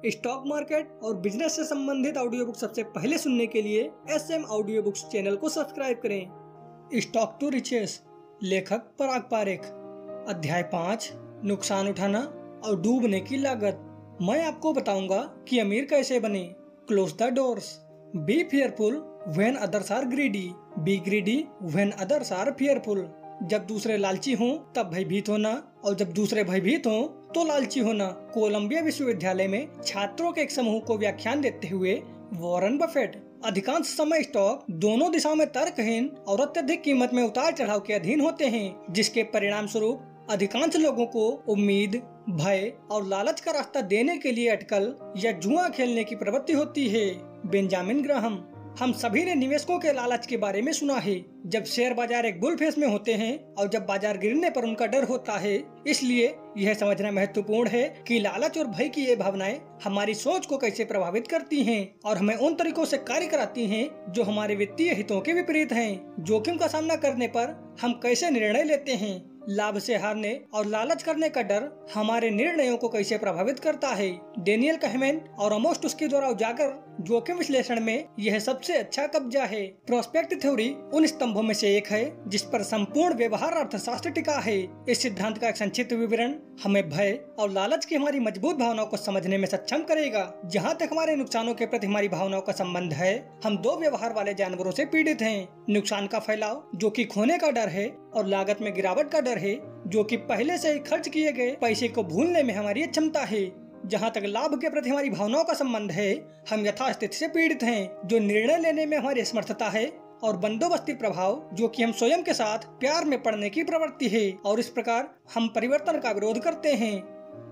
Stock market और business से संबंधित ऑडियो बुक सबसे पहले सुनने के लिए SM ऑडियो बुक्स चैनल को सब्सक्राइब करें। स्टॉक टू रिचेस, लेखक पराग पारेख। अध्याय 5, नुकसान उठाना और डूबने की लागत। मैं आपको बताऊंगा कि अमीर कैसे बने। Close the doors. Be fearful when others are greedy, be greedy when others are fearful. जब दूसरे लालची हों तब भयभीत होना, और जब दूसरे भयभीत हों तो लालची होना। कोलंबिया विश्वविद्यालय में छात्रों के एक समूह को व्याख्यान देते हुए वॉरेन बफेट। अधिकांश समय स्टॉक दोनों दिशाओं में तर्कहीन और अत्यधिक कीमत में उतार चढ़ाव के अधीन होते हैं, जिसके परिणाम स्वरूप अधिकांश लोगों को उम्मीद, भय और लालच का रास्ता देने के लिए अटकल या जुआ खेलने की प्रवृत्ति होती है। Benjamin Graham. हम सभी ने निवेशकों के लालच के बारे में सुना है, जब शेयर बाजार एक बुल फेस में होते हैं और जब बाजार गिरने पर उनका डर होता है। इसलिए यह समझना महत्वपूर्ण है कि लालच और भय की ये भावनाएं हमारी सोच को कैसे प्रभावित करती हैं और हमें उन तरीकों से कार्य कराती हैं जो हमारे वित्तीय हितों के विपरीत हैं। जोखिम का सामना करने पर हम कैसे निर्णय लेते हैं, लाभ से हारने और लालच करने का डर हमारे निर्णयों को कैसे प्रभावित करता है। डेनियल कहमेन और अमोस्ट उसके द्वारा उजागर जोखिम विश्लेषण में यह सबसे अच्छा कब्जा है। प्रोस्पेक्ट थ्योरी उन स्तंभों में से एक है जिस पर संपूर्ण व्यवहार अर्थशास्त्र टिका है। इस सिद्धांत का एक संक्षिप्त विवरण हमें भय और लालच की हमारी मजबूत भावनाओं को समझने में सक्षम करेगा। जहाँ तक हमारे नुकसानों के प्रति हमारी भावनाओं का संबंध है, हम दो व्यवहार वाले जानवरों से पीड़ित हैं। नुकसान का फैलाव जो कि खोने का डर है, और लागत में गिरावट का डर है जो कि पहले से ही खर्च किए गए पैसे को भूलने में हमारी क्षमता है। जहाँ तक लाभ के प्रति हमारी भावनाओं का संबंध है, हम यथास्थिति से पीड़ित हैं जो निर्णय लेने में हमारी असमर्थता है, और बंदोबस्ती प्रभाव जो कि हम स्वयं के साथ प्यार में पड़ने की प्रवृत्ति है, और इस प्रकार हम परिवर्तन का विरोध करते हैं।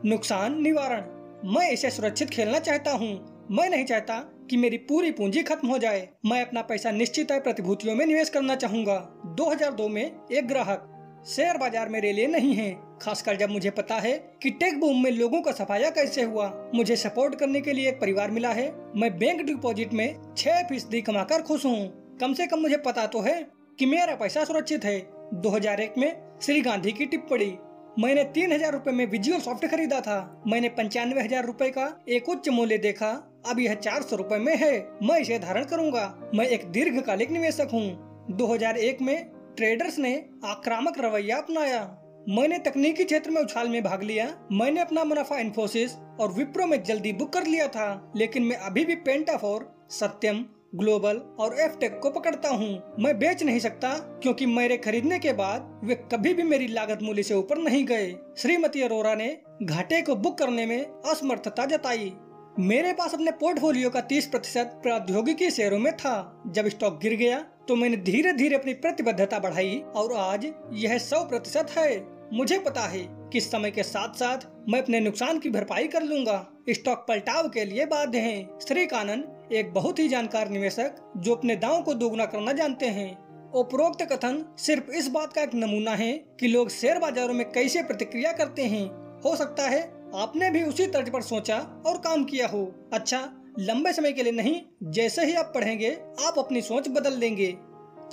नुकसान निवारण। मैं इसे सुरक्षित खेलना चाहता हूँ। मैं नहीं चाहता कि मेरी पूरी पूंजी खत्म हो जाए। मैं अपना पैसा निश्चित प्रतिभूतियों में निवेश करना चाहूंगा। 2002 में एक ग्राहक शेयर बाजार मेरे लिए नहीं है, खासकर जब मुझे पता है कि टेक बूम में लोगों का सफाया कैसे हुआ। मुझे सपोर्ट करने के लिए एक परिवार मिला है। मैं बैंक डिपॉजिट में 6% कमाकर खुश हूँ। कम से कम मुझे पता तो है कि मेरा पैसा सुरक्षित है। 2001 में श्री गांधी की टिप्पणी। मैंने 3000 रुपए में विजुअल सॉफ्ट खरीदा था। मैंने 95,000 रुपए का एक उच्च मूल्य देखा। अब यह 400 रुपए में है। मैं इसे धारण करूंगा। मैं एक दीर्घकालिक निवेशक हूँ। 2001 में ट्रेडर्स ने आक्रामक रवैया अपनाया। मैंने तकनीकी क्षेत्र में उछाल में भाग लिया। मैंने अपना मुनाफा इन्फोसिस और विप्रो में जल्दी बुक कर लिया था, लेकिन मैं अभी भी पेंटाफोर, सत्यम, ग्लोबल और एफटेक को पकड़ता हूँ। मैं बेच नहीं सकता क्योंकि मेरे खरीदने के बाद वे कभी भी मेरी लागत मूल्य से ऊपर नहीं गए। श्रीमती अरोरा ने घाटे को बुक करने में असमर्थता जताई। मेरे पास अपने पोर्टफोलियो का 30% प्रौद्योगिकी शेयरों में था। जब स्टॉक गिर गया तो मैंने धीरे धीरे अपनी प्रतिबद्धता बढ़ाई और आज यह 100% है। मुझे पता है कि समय के साथ साथ मैं अपने नुकसान की भरपाई कर लूंगा। स्टॉक पलटाव के लिए बाध्य हैं। श्री कानन एक बहुत ही जानकार निवेशक जो अपने दांव को दोगुना करना जानते हैं। उपरोक्त कथन सिर्फ इस बात का एक नमूना है कि लोग शेयर बाजारों में कैसे प्रतिक्रिया करते हैं। हो सकता है आपने भी उसी तर्ज पर सोचा और काम किया हो। अच्छा, लंबे समय के लिए नहीं, जैसे ही आप पढ़ेंगे आप अपनी सोच बदल लेंगे।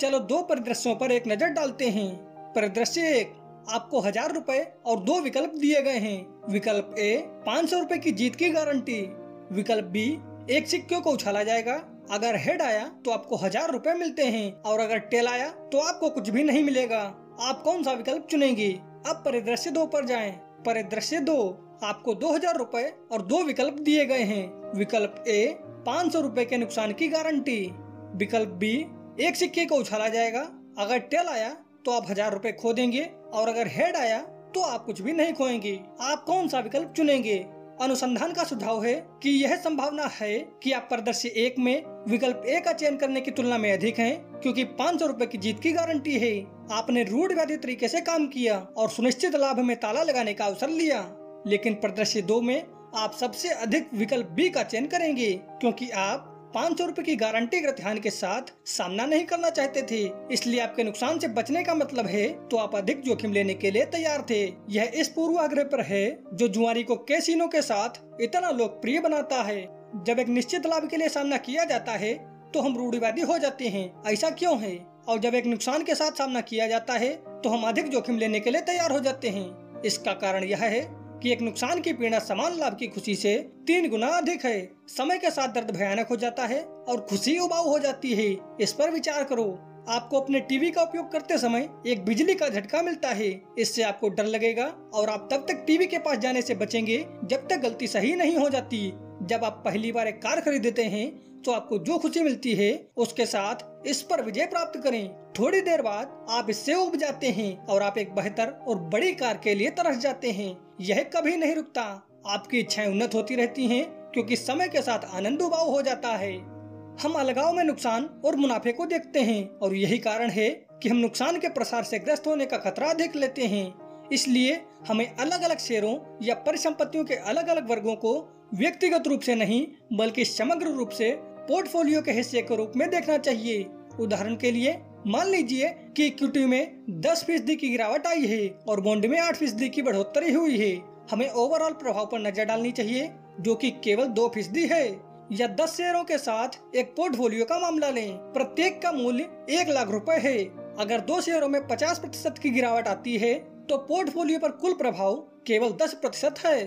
चलो दो परिदृश्यों पर एक नजर डालते हैं। परिदृश्य 1, आपको 1000 रुपए और 2 विकल्प दिए गए हैं। विकल्प ए 500 रुपए की जीत की गारंटी। विकल्प बी, एक सिक्के को उछाला जाएगा। अगर हेड आया तो आपको 1000 रुपए मिलते हैं, और अगर टेल आया तो आपको कुछ भी नहीं मिलेगा। आप कौन सा विकल्प चुनेंगे? अब परिदृश्य 2 पर जाएं। परिदृश्य 2, आपको 2000 रुपए और 2 विकल्प दिए गए हैं। विकल्प ए 500 रुपए के नुकसान की गारंटी। विकल्प बी, एक सिक्के को उछाला जाएगा। अगर टेल आया तो आप 1000 रुपए खो देंगे, और अगर हेड आया तो आप कुछ भी नहीं खोएंगे। आप कौन सा विकल्प चुनेंगे? अनुसंधान का सुझाव है कि यह संभावना है कि आप परिदृश्य 1 में विकल्प ए का चयन करने की तुलना में अधिक हैं, क्योंकि 500 रुपए की जीत की गारंटी है। आपने रूढ़िवादी तरीके से काम किया और सुनिश्चित लाभ में ताला लगाने का अवसर लिया। लेकिन परिदृश्य 2 में आप सबसे अधिक विकल्प बी का चयन करेंगे, क्योंकि आप 500 रुपए की गारंटी ध्यान के साथ सामना नहीं करना चाहते थे। इसलिए आपके नुकसान से बचने का मतलब है तो आप अधिक जोखिम लेने के लिए तैयार थे। यह इस पूर्वाग्रह पर है जो जुआरी को कैसीनो के साथ इतना लोकप्रिय बनाता है। जब एक निश्चित लाभ के लिए सामना किया जाता है तो हम रूढ़िवादी हो जाते हैं। ऐसा क्यों है? और जब एक नुकसान के साथ सामना किया जाता है तो हम अधिक जोखिम लेने के लिए तैयार हो जाते हैं। इसका कारण यह है कि एक नुकसान की पीड़ा समान लाभ की खुशी से 3 गुना अधिक है। समय के साथ दर्द भयानक हो जाता है और खुशी उबाऊ हो जाती है। इस पर विचार करो। आपको अपने टीवी का उपयोग करते समय एक बिजली का झटका मिलता है। इससे आपको डर लगेगा और आप तब तक टीवी के पास जाने से बचेंगे जब तक गलती सही नहीं हो जाती। जब आप पहली बार एक कार खरीदते हैं तो आपको जो खुशी मिलती है उसके साथ इस पर विजय प्राप्त करें। थोड़ी देर बाद आप इससे उब जाते हैं और आप एक बेहतर और बड़ी कार के लिए तरस जाते हैं। यह कभी नहीं रुकता। आपकी इच्छाएं उन्नत होती रहती हैं क्योंकि समय के साथ आनंद उबाऊ हो जाता है। हम अलगाव में नुकसान और मुनाफे को देखते हैं और यही कारण है कि हम नुकसान के प्रसार से ग्रस्त होने का खतरा अधिक लेते हैं। इसलिए हमें अलग अलग शेयरों या परिसंपत्तियों के अलग अलग वर्गों को व्यक्तिगत रूप से नहीं बल्कि समग्र रूप से पोर्टफोलियो के हिस्से के रूप में देखना चाहिए। उदाहरण के लिए मान लीजिए कि इक्विटी में 10% की गिरावट आई है और बॉन्ड में 8% की बढ़ोतरी हुई है। हमें ओवरऑल प्रभाव पर नजर डालनी चाहिए जो कि केवल 2% है। या 10 शेयरों के साथ एक पोर्टफोलियो का मामला लें। प्रत्येक का मूल्य 1 लाख रुपए है। अगर 2 शेयरों में 50% की गिरावट आती है तो पोर्टफोलियो पर कुल प्रभाव केवल 10% है।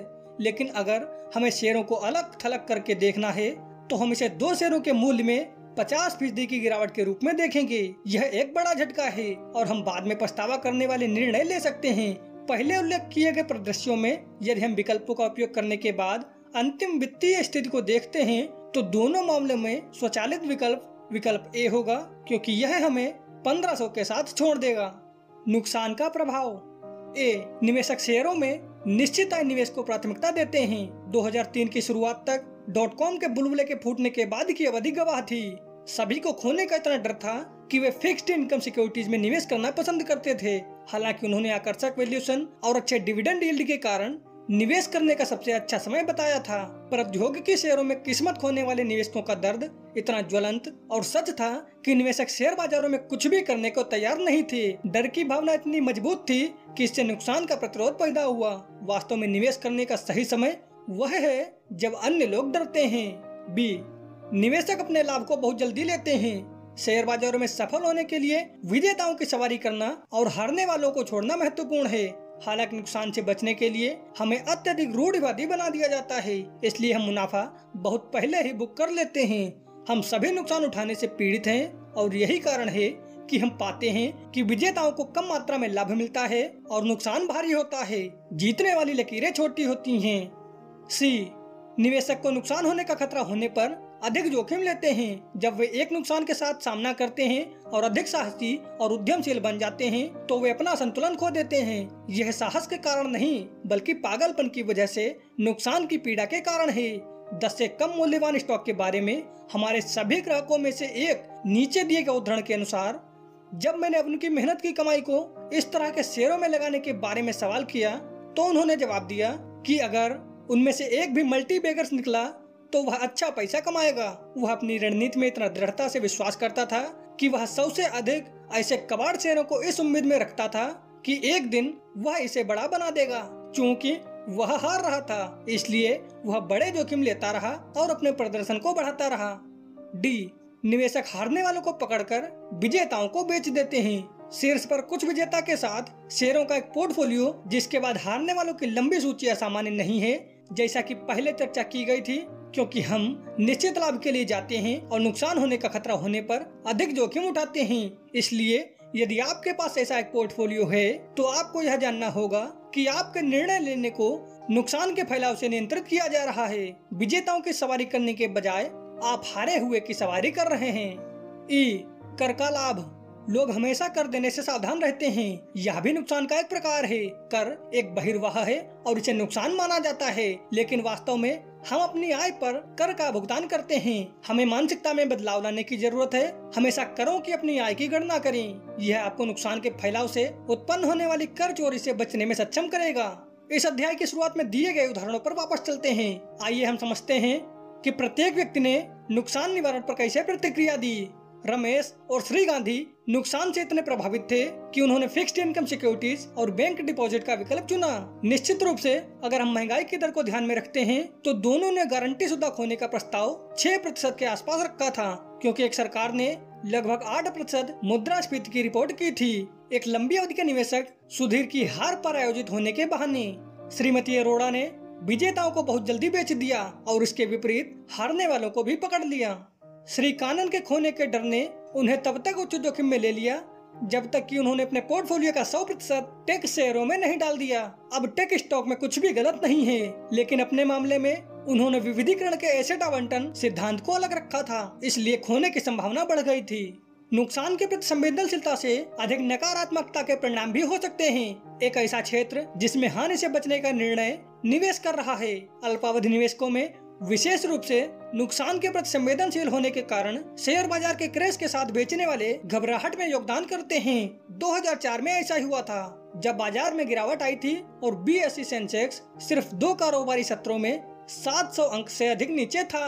लेकिन अगर हमें शेयरों को अलग थलग करके देखना है तो हम इसे 2 शेयरों के मूल्य में 50% की गिरावट के रूप में देखेंगे। यह एक बड़ा झटका है और हम बाद में पछतावा करने वाले निर्णय ले सकते हैं। पहले उल्लेख किए गए परिदृश्यों में यदि हम विकल्पों का उपयोग करने के बाद अंतिम वित्तीय स्थिति को देखते हैं तो दोनों मामलों में स्वचालित विकल्प ए होगा क्योंकि यह हमें 1500 के साथ छोड़ देगा। नुकसान का प्रभाव। ए, निवेशक शेयरों में निश्चित आय निवेश को प्राथमिकता देते हैं। 2003 की शुरुआत तक .com के बुलबुले के फूटने के बाद की अवधि गवाह थी। सभी को खोने का इतना डर था कि वे फिक्स्ड इनकम सिक्योरिटीज में निवेश करना पसंद करते थे। हालांकि उन्होंने आकर्षक वैल्यूएशन और अच्छे डिविडेंड यील्ड के कारण निवेश करने का सबसे अच्छा समय बताया था। प्रौद्योगिकी शेयरों में किस्मत खोने वाले निवेशकों का दर्द इतना ज्वलंत और सच था कि निवेशक शेयर बाजारों में कुछ भी करने को तैयार नहीं थे। डर की भावना इतनी मजबूत थी कि इससे नुकसान का प्रतिरोध पैदा हुआ। वास्तव में निवेश करने का सही समय वह है जब अन्य लोग डरते हैं। बी, निवेशक अपने लाभ को बहुत जल्दी लेते हैं। शेयर बाजारों में सफल होने के लिए विजेताओं की सवारी करना और हारने वालों को छोड़ना महत्वपूर्ण है। हालांकि नुकसान से बचने के लिए हमें अत्यधिक रूढ़िवादी बना दिया जाता है, इसलिए हम मुनाफा बहुत पहले ही बुक कर लेते हैं। हम सभी नुकसान उठाने से पीड़ित हैं और यही कारण है कि हम पाते हैं कि विजेताओं को कम मात्रा में लाभ मिलता है और नुकसान भारी होता है। जीतने वाली लकीरें छोटी होती हैं। सी, निवेशक को नुकसान होने का खतरा होने पर अधिक जोखिम लेते हैं। जब वे एक नुकसान के साथ सामना करते हैं और अधिक साहसी और उद्यमशील बन जाते हैं तो वे अपना संतुलन खो देते हैं। यह साहस के कारण नहीं बल्कि पागलपन की वजह से नुकसान की पीड़ा के कारण है। 10 से कम मूल्यवान स्टॉक के बारे में हमारे सभी ग्राहकों में से एक नीचे दिए गए उदाहरण के अनुसार, जब मैंने उनकी मेहनत की कमाई को इस तरह के शेयरों में लगाने के बारे में सवाल किया तो उन्होंने जवाब दिया कि अगर उनमें से एक भी मल्टी बैगर्स निकला तो वह अच्छा पैसा कमाएगा। वह अपनी रणनीति में इतना दृढ़ता से विश्वास करता था कि वह 100 से अधिक ऐसे कबाड़ शेयरों को इस उम्मीद में रखता था कि एक दिन वह इसे बड़ा बना देगा। चूंकि वह हार रहा था इसलिए वह बड़े जोखिम लेता रहा और अपने प्रदर्शन को बढ़ाता रहा। डी, निवेशक हारने वालों को पकड़कर विजेताओं को बेच देते हैं। शीर्ष पर कुछ विजेता के साथ शेयरों का एक पोर्टफोलियो जिसके बाद हारने वालों की लंबी सूची असामान्य नहीं है, जैसा कि पहले चर्चा की गई थी, क्योंकि हम निश्चित लाभ के लिए जाते हैं और नुकसान होने का खतरा होने पर अधिक जोखिम उठाते हैं। इसलिए यदि आपके पास ऐसा एक पोर्टफोलियो है तो आपको यह जानना होगा कि आपके निर्णय लेने को नुकसान के फैलाव से नियंत्रित किया जा रहा है। विजेताओं की सवारी करने के बजाय आप हारे हुए की सवारी कर रहे हैं। ई, कर का लाभ। लोग हमेशा कर देने से सावधान रहते हैं। यह भी नुकसान का एक प्रकार है। कर एक बहिर्वाह है और इसे नुकसान माना जाता है, लेकिन वास्तव में हम अपनी आय पर कर का भुगतान करते हैं। हमें मानसिकता में बदलाव लाने की जरूरत है। हमेशा करों की अपनी आय की गणना करें। यह आपको नुकसान के फैलाव से उत्पन्न होने वाली कर चोरी से बचने में सक्षम करेगा। इस अध्याय की शुरुआत में दिए गए उदाहरणों पर वापस चलते हैं। आइए हम समझते हैं कि प्रत्येक व्यक्ति ने नुकसान निवारण पर कैसे प्रतिक्रिया दी। रमेश और श्री गांधी नुकसान से इतने प्रभावित थे कि उन्होंने फिक्स्ड इनकम सिक्योरिटीज और बैंक डिपॉजिट का विकल्प चुना। निश्चित रूप से अगर हम महंगाई की दर को ध्यान में रखते हैं तो दोनों ने गारंटी शुदा खोने का प्रस्ताव 6% के आसपास रखा था, क्योंकि एक सरकार ने लगभग 8% मुद्रास्फीति की रिपोर्ट की थी। एक लंबी अवधि के निवेशक सुधीर की हार पर आयोजित होने के बहाने श्रीमती अरोड़ा ने विजेताओं को बहुत जल्दी बेच दिया और इसके विपरीत हारने वालों को भी पकड़ लिया। श्री कानन के खोने के डर ने उन्हें तब तक उच्च जोखिम में ले लिया जब तक कि उन्होंने अपने पोर्टफोलियो का 100% टेक शेयरों में नहीं डाल दिया। अब टेक स्टॉक में कुछ भी गलत नहीं है, लेकिन अपने मामले में उन्होंने विविधीकरण के एसेट आवंटन सिद्धांत को अलग रखा था, इसलिए खोने की संभावना बढ़ गई थी। नुकसान के प्रति संवेदनशीलता से अधिक नकारात्मकता के परिणाम भी हो सकते हैं। एक ऐसा क्षेत्र जिसमें हानि से बचने का निर्णय निवेश कर रहा है। अल्पावधि निवेशकों में विशेष रूप से नुकसान के प्रति संवेदनशील होने के कारण शेयर बाजार के क्रैश के साथ बेचने वाले घबराहट में योगदान करते हैं। 2004 में ऐसा हुआ था जब बाजार में गिरावट आई थी और BSE सेंसेक्स सिर्फ 2 कारोबारी सत्रों में 700 अंक से अधिक नीचे था।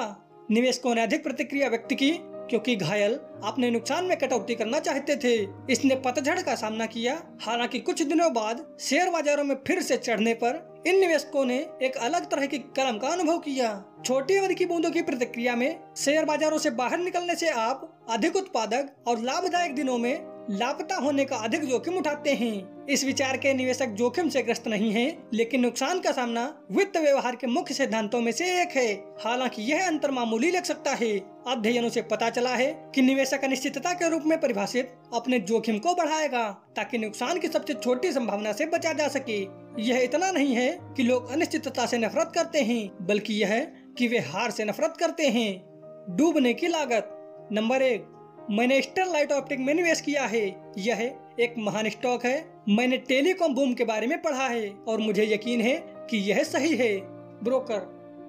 निवेशकों ने अधिक प्रतिक्रिया व्यक्त की क्योंकि घायल अपने नुकसान में कटौती करना चाहते थे। इसने पतझड़ का सामना किया। हालांकि कुछ दिनों बाद शेयर बाजारों में फिर से चढ़ने पर इन निवेशकों ने एक अलग तरह की कलम का अनुभव किया। छोटी अवधि की बूंदों की प्रतिक्रिया में शेयर बाजारों से बाहर निकलने से आप अधिक उत्पादक और लाभदायक दिनों में लापता होने का अधिक जोखिम उठाते हैं। इस विचार के निवेशक जोखिम से ग्रस्त नहीं हैं, लेकिन नुकसान का सामना वित्त व्यवहार के मुख्य सिद्धांतों में से एक है। हालांकि यह अंतर मामूली लग सकता है। अध्ययनों से पता चला है कि निवेशक अनिश्चितता के रूप में परिभाषित अपने जोखिम को बढ़ाएगा ताकि नुकसान की सबसे छोटी संभावना से बचा जा सके। यह इतना नहीं है कि लोग अनिश्चितता से नफरत करते हैं, बल्कि यह है कि वे हार से नफरत करते हैं। डूबने की लागत। नंबर 1, मैंने स्टरलाइट ऑप्टिक में निवेश किया है। यह एक महान स्टॉक है। मैंने टेलीकॉम बूम के बारे में पढ़ा है और मुझे यकीन है कि यह सही है। ब्रोकर,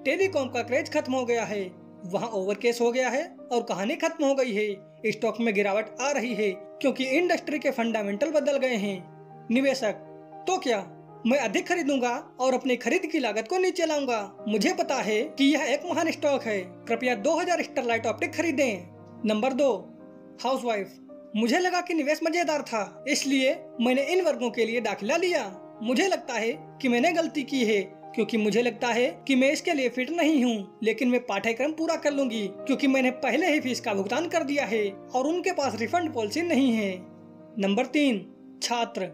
टेलीकॉम का क्रेज खत्म हो गया है, वहाँ ओवरकेस हो गया है और कहानी खत्म हो गई है। स्टॉक में गिरावट आ रही है क्योंकि इंडस्ट्री के फंडामेंटल बदल गए हैं। निवेशक, तो क्या मैं अधिक खरीदूंगा और अपनी खरीद की लागत को नीचे लाऊंगा? मुझे पता है कि यह एक महान स्टॉक है। कृपया 2000 स्टरलाइट ऑप्टिक खरीदें। Number 2, housewife. मुझे लगा कि निवेश मजेदार था, इसलिए मैंने इन वर्गों के लिए दाखिला लिया। मुझे लगता है कि मैंने गलती की है क्योंकि मुझे लगता है कि मैं इसके लिए फिट नहीं हूँ, लेकिन मैं पाठ्यक्रम पूरा कर लूंगी क्योंकि मैंने पहले ही फीस का भुगतान कर दिया है और उनके पास रिफंड पॉलिसी नहीं है। नंबर 3, छात्र।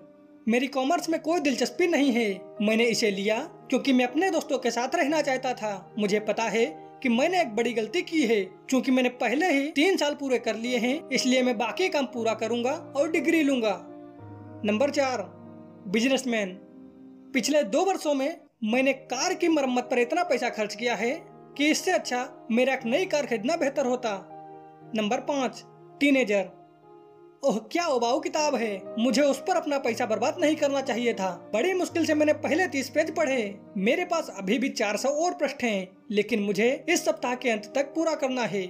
मेरी कॉमर्स में कोई दिलचस्पी नहीं है। मैंने इसे लिया क्योंकि मैं अपने दोस्तों के साथ रहना चाहता था। मुझे पता है कि मैंने एक बड़ी गलती की है क्योंकि मैंने पहले ही 3 साल पूरे कर लिए हैं, इसलिए मैं बाकी काम पूरा करूंगा और डिग्री लूंगा। Number 4, businessman. पिछले 2 वर्षों में मैंने कार की मरम्मत पर इतना पैसा खर्च किया है कि इससे अच्छा मेरा एक नई कार खरीदना बेहतर होता। Number 5, teenager. ओह, क्या उबाऊ किताब है। मुझे उस पर अपना पैसा बर्बाद नहीं करना चाहिए था। बड़ी मुश्किल से मैंने पहले 30 पेज पढ़े। मेरे पास अभी भी 400 और पृष्ठ हैं, लेकिन मुझे इस सप्ताह के अंत तक पूरा करना है।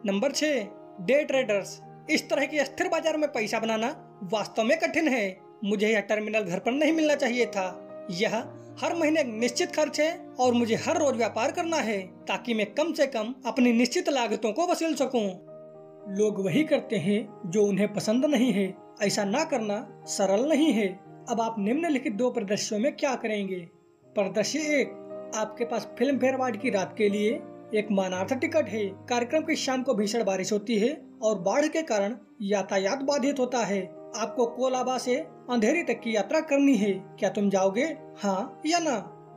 Number 6, day traders. इस तरह की अस्थिर बाजार में पैसा बनाना वास्तव में कठिन है। मुझे यह टर्मिनल घर पर नहीं मिलना चाहिए था। यह हर महीने एक निश्चित खर्च है और मुझे हर रोज व्यापार करना है ताकि मैं कम से कम अपनी निश्चित लागतों को वसूल सकूं। लोग वही करते हैं जो उन्हें पसंद नहीं है। ऐसा ना करना सरल नहीं है। अब आप निम्नलिखित 2 परिदृश्यों में क्या करेंगे? परिदृश्य 1, आपके पास फिल्म फेयर अवार्ड की रात के लिए एक मानार्थ टिकट है। कार्यक्रम की शाम को भीषण बारिश होती है और बाढ़ के कारण यातायात बाधित होता है। आपको कोलाबा से अंधेरी तक की यात्रा करनी है। क्या तुम जाओगे, हाँ या ना?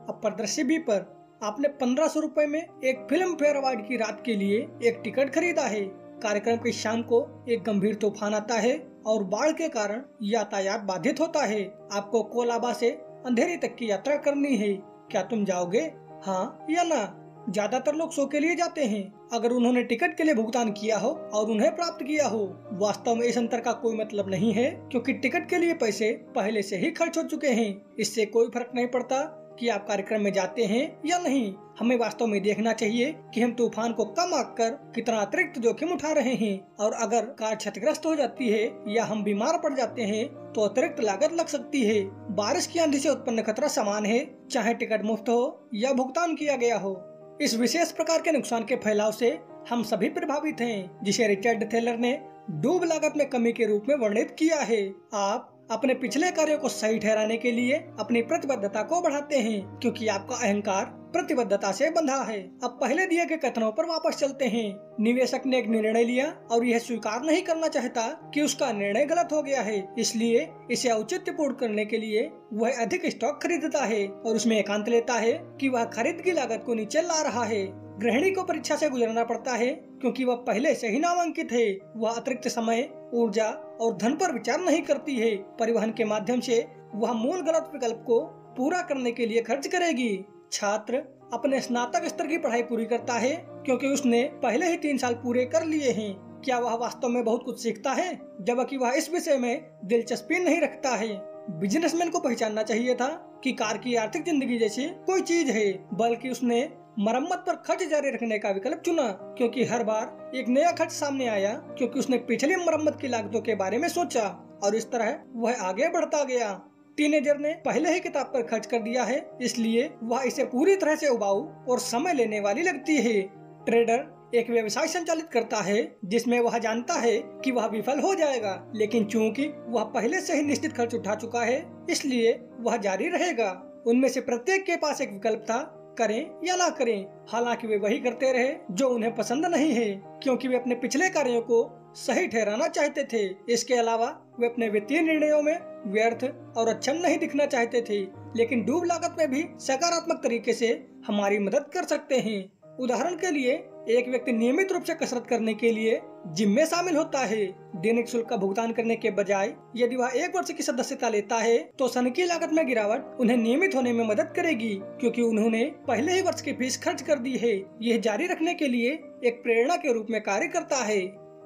अब परिदृश्य B पर आपने 1500 रुपए में एक फिल्म फेयर अवार्ड की रात के लिए एक टिकट खरीदा है। कार्यक्रम की शाम को एक गंभीर तूफान आता है और बाढ़ के कारण यातायात बाधित होता है। आपको कोलाबा से अंधेरी तक की यात्रा करनी है। क्या तुम जाओगे, हाँ या ना? ज्यादातर लोग शो के लिए जाते हैं अगर उन्होंने टिकट के लिए भुगतान किया हो और उन्हें प्राप्त किया हो। वास्तव में इस अंतर का कोई मतलब नहीं है क्योंकि टिकट के लिए पैसे पहले से ही खर्च हो चुके हैं। इससे कोई फर्क नहीं पड़ता कि आप कार्यक्रम में जाते हैं या नहीं। हमें वास्तव में देखना चाहिए कि हम तूफान को कम आंककर कितना अतिरिक्त जोखिम उठा रहे हैं, और अगर कार क्षतिग्रस्त हो जाती है या हम बीमार पड़ जाते हैं तो अतिरिक्त लागत लग सकती है। बारिश की आंधी से उत्पन्न खतरा समान है, चाहे टिकट मुफ्त हो या भुगतान किया गया हो। इस विशेष प्रकार के नुकसान के फैलाव से हम सभी प्रभावित हैं, जिसे रिचर्ड थेलर ने डूब लागत में कमी के रूप में वर्णित किया है। आप अपने पिछले कार्यों को सही ठहराने के लिए अपनी प्रतिबद्धता को बढ़ाते हैं, क्योंकि आपका अहंकार प्रतिबद्धता से बंधा है। अब पहले दिए गए कथनों पर वापस चलते हैं। निवेशक ने एक निर्णय लिया और यह स्वीकार नहीं करना चाहता कि उसका निर्णय गलत हो गया है, इसलिए इसे औचित्यपूर्ण करने के लिए वह अधिक स्टॉक खरीदता है और उसमें एकांत लेता है कि वह खरीद की लागत को नीचे ला रहा है। गृहिणी को परीक्षा से गुजरना पड़ता है क्योंकि वह पहले से ही नामांकित है। वह अतिरिक्त समय, ऊर्जा और धन पर विचार नहीं करती है। परिवहन के माध्यम से वह मूल गलत विकल्प को पूरा करने के लिए खर्च करेगी। छात्र अपने स्नातक स्तर की पढ़ाई पूरी करता है क्योंकि उसने पहले ही 3 साल पूरे कर लिए हैं। क्या वह वास्तव में बहुत कुछ सीखता है, जबकि वह इस विषय में दिलचस्पी नहीं रखता है। बिजनेसमैन को पहचानना चाहिए था कि कार की आर्थिक जिंदगी जैसी कोई चीज है, बल्कि उसने मरम्मत पर खर्च जारी रखने का विकल्प चुना, क्योंकि हर बार एक नया खर्च सामने आया क्योंकि उसने पिछली मरम्मत की लागतों के बारे में सोचा और इस तरह वह आगे बढ़ता गया। टीनेजर ने पहले ही किताब पर खर्च कर दिया है, इसलिए वह इसे पूरी तरह से उबाऊ और समय लेने वाली लगती है। ट्रेडर एक व्यवसाय संचालित करता है जिसमें वह जानता है कि वह विफल हो जाएगा, लेकिन चूंकि वह पहले से ही निश्चित खर्च उठा चुका है, इसलिए वह जारी रहेगा। उनमें से प्रत्येक के पास एक विकल्प था, करें या ना करें। हालांकि वे वही करते रहे जो उन्हें पसंद नहीं है, क्योंकि वे अपने पिछले कार्यों को सही ठहराना चाहते थे। इसके अलावा वे अपने वित्तीय निर्णयों में व्यर्थ और अक्षम नहीं दिखना चाहते थे, लेकिन डूब लागत में भी सकारात्मक तरीके से हमारी मदद कर सकते हैं। उदाहरण के लिए, एक व्यक्ति नियमित रूप से कसरत करने के लिए जिम में शामिल होता है। दैनिक शुल्क का भुगतान करने के बजाय यदि वह 1 वर्ष की सदस्यता लेता है तो संचयी लागत में गिरावट उन्हें नियमित होने में मदद करेगी, क्योंकि उन्होंने पहले ही वर्ष की फीस खर्च कर दी है। यह जारी रखने के लिए एक प्रेरणा के रूप में कार्य करता है।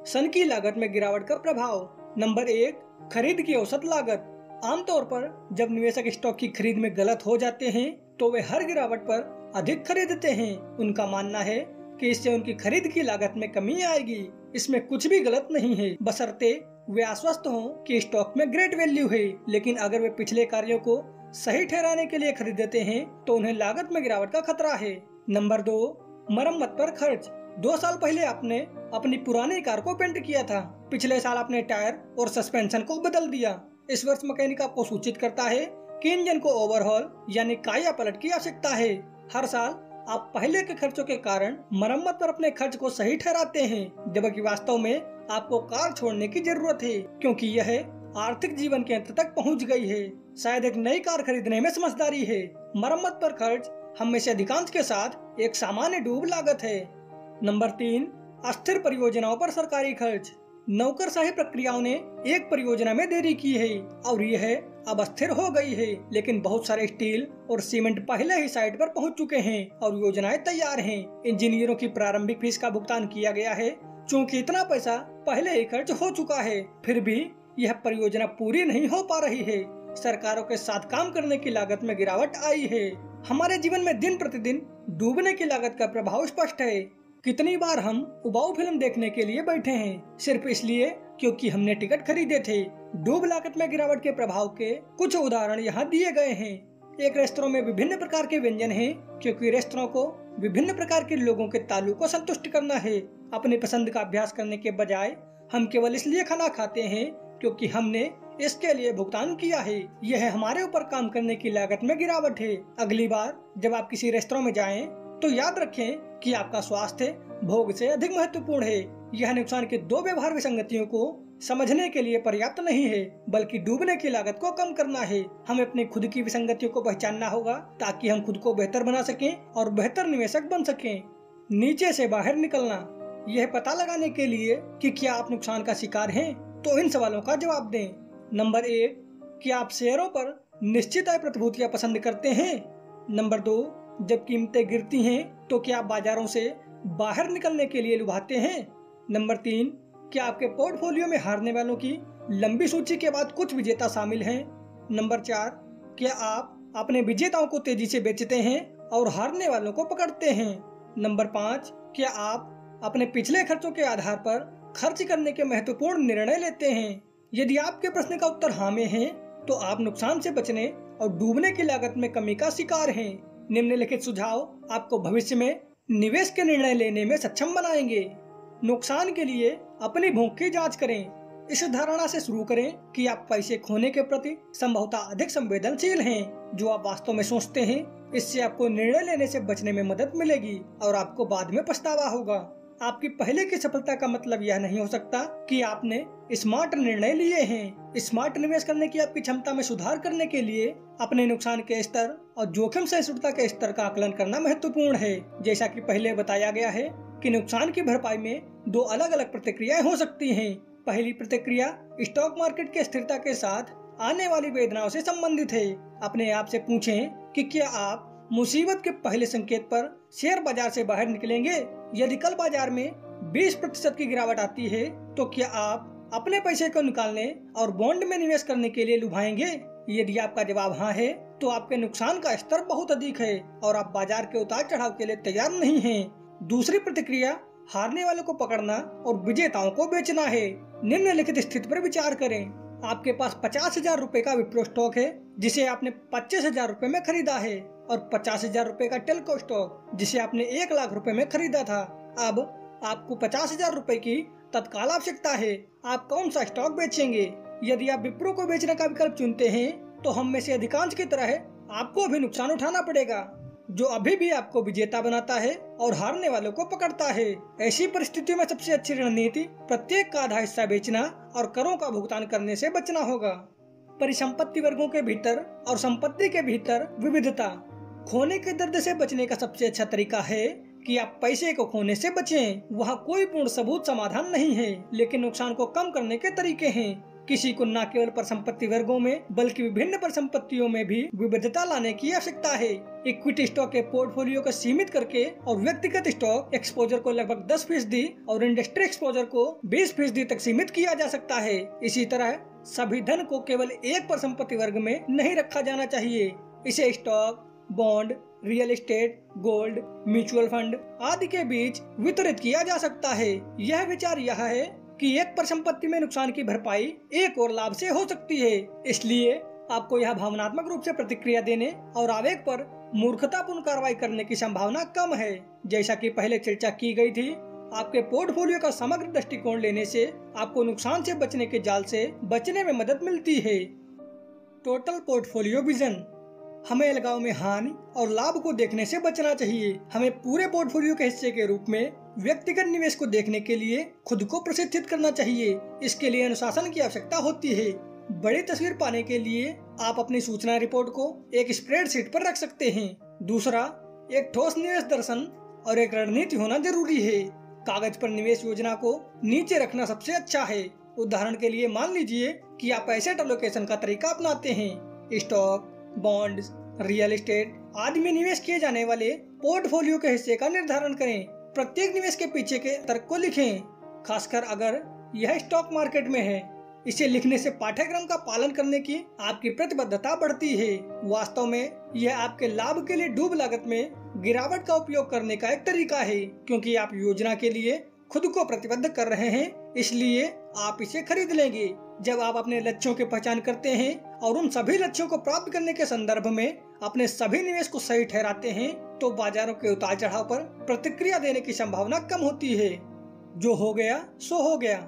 संचयी लागत में गिरावट का प्रभाव। नंबर 1, खरीद की औसत लागत। आमतौर पर जब निवेशक स्टॉक की खरीद में गलत हो जाते हैं तो वे हर गिरावट पर अधिक खरीदते हैं। उनका मानना है कि इससे उनकी खरीद की लागत में कमी आएगी। इसमें कुछ भी गलत नहीं है, बशर्ते वे आश्वस्त हों कि स्टॉक में ग्रेट वैल्यू है। लेकिन अगर वे पिछले कार्यों को सही ठहराने के लिए खरीदते हैं तो उन्हें लागत में गिरावट का खतरा है। नंबर 2, मरम्मत पर खर्च। 2 साल पहले आपने अपनी पुरानी कार को पेंट किया था। पिछले साल आपने टायर और सस्पेंशन को बदल दिया। इस वर्ष मैकेनिक आपको सूचित करता है कि इंजन को ओवरहॉल यानी काया पलट की आवश्यकता है। हर साल आप पहले के खर्चों के कारण मरम्मत पर अपने खर्च को सही ठहराते हैं, जबकि वास्तव में आपको कार छोड़ने की जरूरत है, क्योंकि यह आर्थिक जीवन के अंत तक पहुंच गई है। शायद एक नई कार खरीदने में समझदारी है। मरम्मत पर खर्च हम में से अधिकांश के साथ एक सामान्य डूब लागत है। नंबर 3, अस्थिर परियोजनाओं पर सरकारी खर्च। नौकरशाही प्रक्रियाओं ने एक परियोजना में देरी की है और यह अब अस्थिर हो गई है, लेकिन बहुत सारे स्टील और सीमेंट पहले ही साइट पर पहुंच चुके हैं और योजनाएं तैयार हैं। इंजीनियरों की प्रारंभिक फीस का भुगतान किया गया है। चूंकि इतना पैसा पहले ही खर्च हो चुका है, फिर भी यह परियोजना पूरी नहीं हो पा रही है। सरकारों के साथ काम करने की लागत में गिरावट आई है। हमारे जीवन में दिन प्रतिदिन डूबने की लागत का प्रभाव स्पष्ट है। कितनी बार हम उबाऊ फिल्म देखने के लिए बैठे हैं सिर्फ इसलिए क्योंकि हमने टिकट खरीदे थे। डूब लागत में गिरावट के प्रभाव के कुछ उदाहरण यहाँ दिए गए हैं। एक रेस्तरां में विभिन्न प्रकार के व्यंजन हैं, क्योंकि रेस्तरां को विभिन्न प्रकार के लोगों के तालु को संतुष्ट करना है। अपनी पसंद का अभ्यास करने के बजाय हम केवल इसलिए खाना खाते हैं क्योंकि हमने इसके लिए भुगतान किया है। यह हमारे ऊपर काम करने की लागत में गिरावट है। अगली बार जब आप किसी रेस्तरां में जाएं तो याद रखें कि आपका स्वास्थ्य भोग से अधिक महत्वपूर्ण है। यह नुकसान के 2 व्यवहार विसंगतियों को समझने के लिए पर्याप्त नहीं है, बल्कि डूबने की लागत को कम करना है। हमें अपनी खुद की विसंगतियों को पहचानना होगा ताकि हम खुद को बेहतर बना सकें और बेहतर निवेशक बन सकें। नीचे से बाहर निकलना। यह पता लगाने के लिए कि क्या आप नुकसान का शिकार हैं, तो इन सवालों का जवाब दें। नंबर 1, क्या आप शेयरों पर निश्चित आय प्रतिभूतियां पसंद करते हैं? नंबर 2, जब कीमतें गिरती हैं तो क्या आप बाजारों से बाहर निकलने के लिए लुभाते हैं? नंबर 3, क्या आपके पोर्टफोलियो में हारने वालों की लंबी सूची के बाद कुछ विजेता शामिल हैं? नंबर 4, क्या आप अपने विजेताओं को तेजी से बेचते हैं और हारने वालों को पकड़ते हैं? नंबर 5, क्या आप अपने पिछले खर्चों के आधार पर खर्च करने के महत्वपूर्ण निर्णय लेते हैं? यदि आपके प्रश्न का उत्तर हाँ में है तो आप नुकसान से बचने और डूबने की लागत में कमी का शिकार हैं। निम्नलिखित सुझाव आपको भविष्य में निवेश के निर्णय लेने में सक्षम बनाएंगे। नुकसान के लिए अपनी भूख की जांच करें। इस धारणा से शुरू करें कि आप पैसे खोने के प्रति संभवतः अधिक संवेदनशील हैं। जो आप वास्तव में सोचते हैं, इससे आपको निर्णय लेने से बचने में मदद मिलेगी और आपको बाद में पछतावा होगा। आपकी पहले की सफलता का मतलब यह नहीं हो सकता कि आपने स्मार्ट निर्णय लिए हैं। स्मार्ट निवेश करने की आपकी क्षमता में सुधार करने के लिए अपने नुकसान के स्तर और जोखिम सहिष्णुता के स्तर का आकलन करना महत्वपूर्ण है। जैसा कि पहले बताया गया है कि नुकसान की भरपाई में दो अलग अलग प्रतिक्रियाएं हो सकती हैं। पहली प्रतिक्रिया स्टॉक मार्केट की स्थिरता के साथ आने वाली वेदनाओं से संबंधित है। अपने आप से पूछें कि क्या आप मुसीबत के पहले संकेत पर शेयर बाजार से बाहर निकलेंगे। यदि कल बाजार में 20% की गिरावट आती है तो क्या आप अपने पैसे को निकालने और बॉन्ड में निवेश करने के लिए लुभाएंगे। यदि आपका जवाब हाँ है तो आपके नुकसान का स्तर बहुत अधिक है और आप बाजार के उतार चढ़ाव के लिए तैयार नहीं हैं। दूसरी प्रतिक्रिया हारने वालों को पकड़ना और विजेताओं को बेचना है। निम्नलिखित स्थिति पर विचार करें। आपके पास 50,000 रुपए का विप्रो स्टॉक है जिसे आपने 25,000 रुपए में खरीदा है और 50,000 रुपए का टेल्को स्टॉक जिसे आपने 1 लाख रुपए में खरीदा था। अब आपको 50,000 रुपए की तत्काल आवश्यकता है। आप कौन सा स्टॉक बेचेंगे। यदि आप विप्रो को बेचने का विकल्प चुनते हैं तो हम में से अधिकांश की तरह आपको भी नुकसान उठाना पड़ेगा, जो अभी भी आपको विजेता बनाता है और हारने वालों को पकड़ता है। ऐसी परिस्थितियों में सबसे अच्छी रणनीति प्रत्येक का आधा हिस्सा बेचना और करों का भुगतान करने से बचना होगा। परिसंपत्ति वर्गों के भीतर और संपत्ति के भीतर विविधता। खोने के दर्द से बचने का सबसे अच्छा तरीका है कि आप पैसे को खोने से बचें। वहाँ कोई पूर्ण सबूत समाधान नहीं है, लेकिन नुकसान को कम करने के तरीके हैं। किसी को न केवल परिसंपत्ति वर्गों में बल्कि विभिन्न परिसंपत्तियों में भी विविधता लाने की आवश्यकता है। इक्विटी स्टॉक के पोर्टफोलियो को सीमित करके और व्यक्तिगत स्टॉक एक्सपोजर को लगभग 10% और इंडस्ट्री एक्सपोजर को 20% तक सीमित किया जा सकता है। इसी तरह सभी धन को केवल एक परिसंपत्ति वर्ग में नहीं रखा जाना चाहिए। इसे stock, bond, real estate, gold, mutual fund आदि के बीच वितरित किया जा सकता है। यह विचार यह है कि एक परिसंपत्ति में नुकसान की भरपाई एक और लाभ से हो सकती है। इसलिए आपको यह भावनात्मक रूप से प्रतिक्रिया देने और आवेग पर मूर्खतापूर्ण कार्रवाई करने की संभावना कम है। जैसा कि पहले चर्चा की गई थी, आपके पोर्टफोलियो का समग्र दृष्टिकोण लेने से आपको नुकसान से बचने के जाल से बचने में मदद मिलती है। Total portfolio vision. हमें अलगाव में हानि और लाभ को देखने से बचना चाहिए। हमें पूरे पोर्टफोलियो के हिस्से के रूप में व्यक्तिगत निवेश को देखने के लिए खुद को प्रशिक्षित करना चाहिए। इसके लिए अनुशासन की आवश्यकता होती है। बड़ी तस्वीर पाने के लिए आप अपनी सूचना रिपोर्ट को एक स्प्रेडशीट पर रख सकते हैं। दूसरा, एक ठोस निवेश दर्शन और एक रणनीति होना जरूरी है। कागज पर निवेश योजना को नीचे रखना सबसे अच्छा है। उदाहरण के लिए मान लीजिए कि आप एसेट एलोकेशन का तरीका अपनाते हैं। स्टॉक, बॉन्ड, रियल एस्टेट आदि में निवेश किए जाने वाले पोर्टफोलियो के हिस्से का निर्धारण करें। प्रत्येक निवेश के पीछे के तर्क को लिखें, खासकर अगर यह स्टॉक मार्केट में है। इसे लिखने से पाठ्यक्रम का पालन करने की आपकी प्रतिबद्धता बढ़ती है। वास्तव में यह आपके लाभ के लिए डूब लागत में गिरावट का उपयोग करने का एक तरीका है, क्योंकि आप योजना के लिए खुद को प्रतिबद्ध कर रहे हैं, इसलिए आप इसे खरीद लेंगे। जब आप अपने लक्ष्यों की पहचान करते हैं और उन सभी लक्ष्यों को प्राप्त करने के संदर्भ में अपने सभी निवेश को सही ठहराते हैं, तो बाजारों के उतार चढ़ाव पर प्रतिक्रिया देने की संभावना कम होती है। जो हो गया सो हो गया।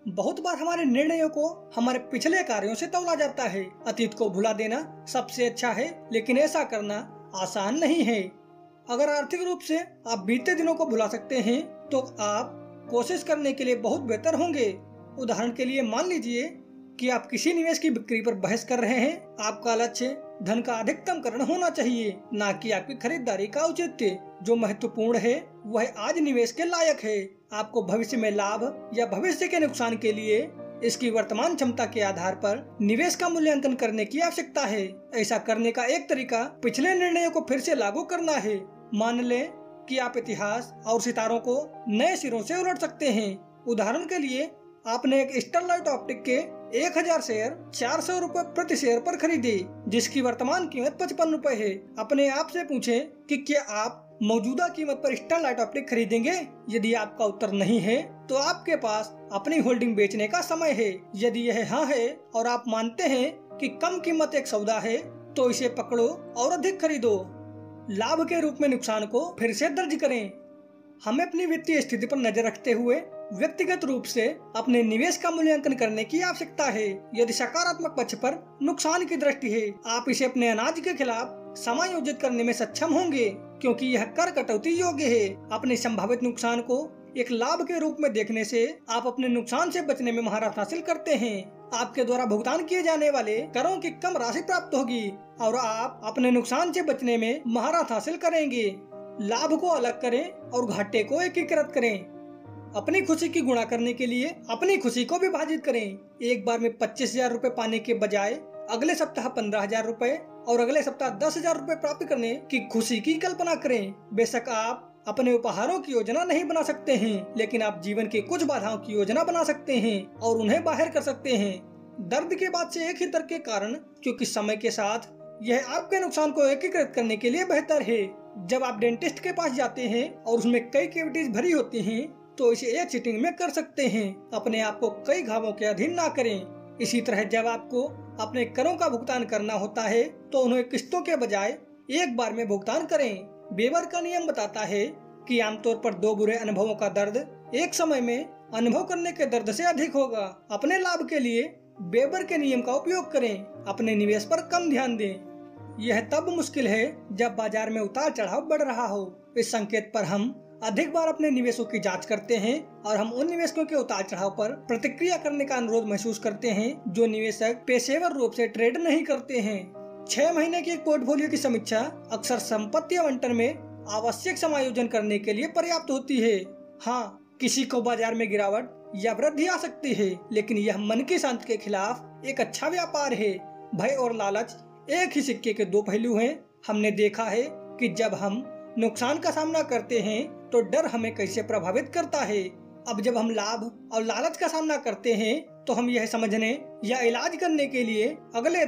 बहुत बार हमारे निर्णयों को हमारे पिछले कार्यों से तौला जाता है। अतीत को भुला देना सबसे अच्छा है, लेकिन ऐसा करना आसान नहीं है। अगर आर्थिक रूप से आप बीते दिनों को भुला सकते हैं तो आप कोशिश करने के लिए बहुत बेहतर होंगे। उदाहरण के लिए मान लीजिए कि आप किसी निवेश की बिक्री पर बहस कर रहे हैं। आपका लक्ष्य धन का अधिकतमकरण होना चाहिए, न कि आपकी खरीदारी का औचित्य। जो महत्वपूर्ण है वह आज निवेश के लायक है। आपको भविष्य में लाभ या भविष्य के नुकसान के लिए इसकी वर्तमान क्षमता के आधार पर निवेश का मूल्यांकन करने की आवश्यकता है। ऐसा करने का एक तरीका पिछले निर्णयों को फिर से लागू करना है। मान लें कि आप इतिहास और सितारों को नए सिरों से उलट सकते हैं। उदाहरण के लिए आपने एक स्टरलाइट ऑप्टिक के 1000 शेयर 400 रुपए प्रति शेयर पर खरीदे, जिसकी वर्तमान कीमत 55 रुपए है। अपने आप से पूछें कि क्या आप मौजूदा कीमत पर स्टरलाइट ऑप्टिक खरीदेंगे। यदि आपका उत्तर नहीं है तो आपके पास अपनी होल्डिंग बेचने का समय है। यदि यह हाँ है और आप मानते हैं कि कम कीमत एक सौदा है, तो इसे पकड़ो और अधिक खरीदो। लाभ के रूप में नुकसान को फिर से दर्ज करें। हमें अपनी वित्तीय स्थिति पर नजर रखते हुए व्यक्तिगत रूप से अपने निवेश का मूल्यांकन करने की आवश्यकता है। यदि सकारात्मक पक्ष पर नुकसान की दृष्टि है, आप इसे अपने अनाज के खिलाफ समायोजित करने में सक्षम होंगे, क्योंकि यह कर कटौती योग्य है। अपने संभावित नुकसान को एक लाभ के रूप में देखने से आप अपने नुकसान से बचने में महारत हासिल करते हैं। आपके द्वारा भुगतान किए जाने वाले करों की कम राशि प्राप्त होगी और आप अपने नुकसान से बचने में महारत हासिल करेंगे। लाभ को अलग करें और घाटे को एकीकृत करें। अपनी खुशी की गुणा करने के लिए अपनी खुशी को विभाजित करें। एक बार में 25,000 रुपए पाने के बजाय अगले सप्ताह 15,000 रुपए और अगले सप्ताह 10,000 रुपए प्राप्त करने की खुशी की कल्पना करें। बेशक आप अपने उपहारों की योजना नहीं बना सकते हैं, लेकिन आप जीवन के कुछ बाधाओं की योजना बना सकते हैं और उन्हें बाहर कर सकते हैं। दर्द के बाद से एक ही तर्क के कारण, क्योंकि समय के साथ यह आपके नुकसान को एकीकृत करने के लिए बेहतर है। जब आप डेंटिस्ट के पास जाते हैं और उसमें कई कैविटीज भरी होती हैं, तो इसे एक सिटिंग में कर सकते हैं। अपने आप को कई घावों के अधीन ना करें। इसी तरह जब आपको अपने करों का भुगतान करना होता है, तो उन्हें किस्तों के बजाय एक बार में भुगतान करें। बेबर का नियम बताता है कि आमतौर पर 2 बुरे अनुभवों का दर्द एक समय में अनुभव करने के दर्द से अधिक होगा। अपने लाभ के लिए बेबर के नियम का उपयोग करें। अपने निवेश पर कम ध्यान दें। यह तब मुश्किल है जब बाजार में उतार चढ़ाव बढ़ रहा हो। इस संकेत पर हम अधिक बार अपने निवेशों की जांच करते हैं और हम उन निवेशकों के उतार चढ़ाव पर प्रतिक्रिया करने का अनुरोध महसूस करते हैं जो निवेशक पेशेवर रूप से ट्रेड नहीं करते हैं। 6 महीने की एक पोर्टफोलियो की समीक्षा अक्सर संपत्ति आवंटन में आवश्यक समायोजन करने के लिए पर्याप्त होती है। हाँ, किसी को बाजार में गिरावट या वृद्धि आ सकती है, लेकिन यह मन की शांति के खिलाफ एक अच्छा व्यापार है। भय और लालच एक ही सिक्के के 2 पहलू हैं। हमने देखा है कि जब हम नुकसान का सामना करते हैं तो डर हमें कैसे प्रभावित करता है। अब जब हम लाभ और लालच का सामना करते हैं तो हम यह समझने या इलाज करने के लिए अगले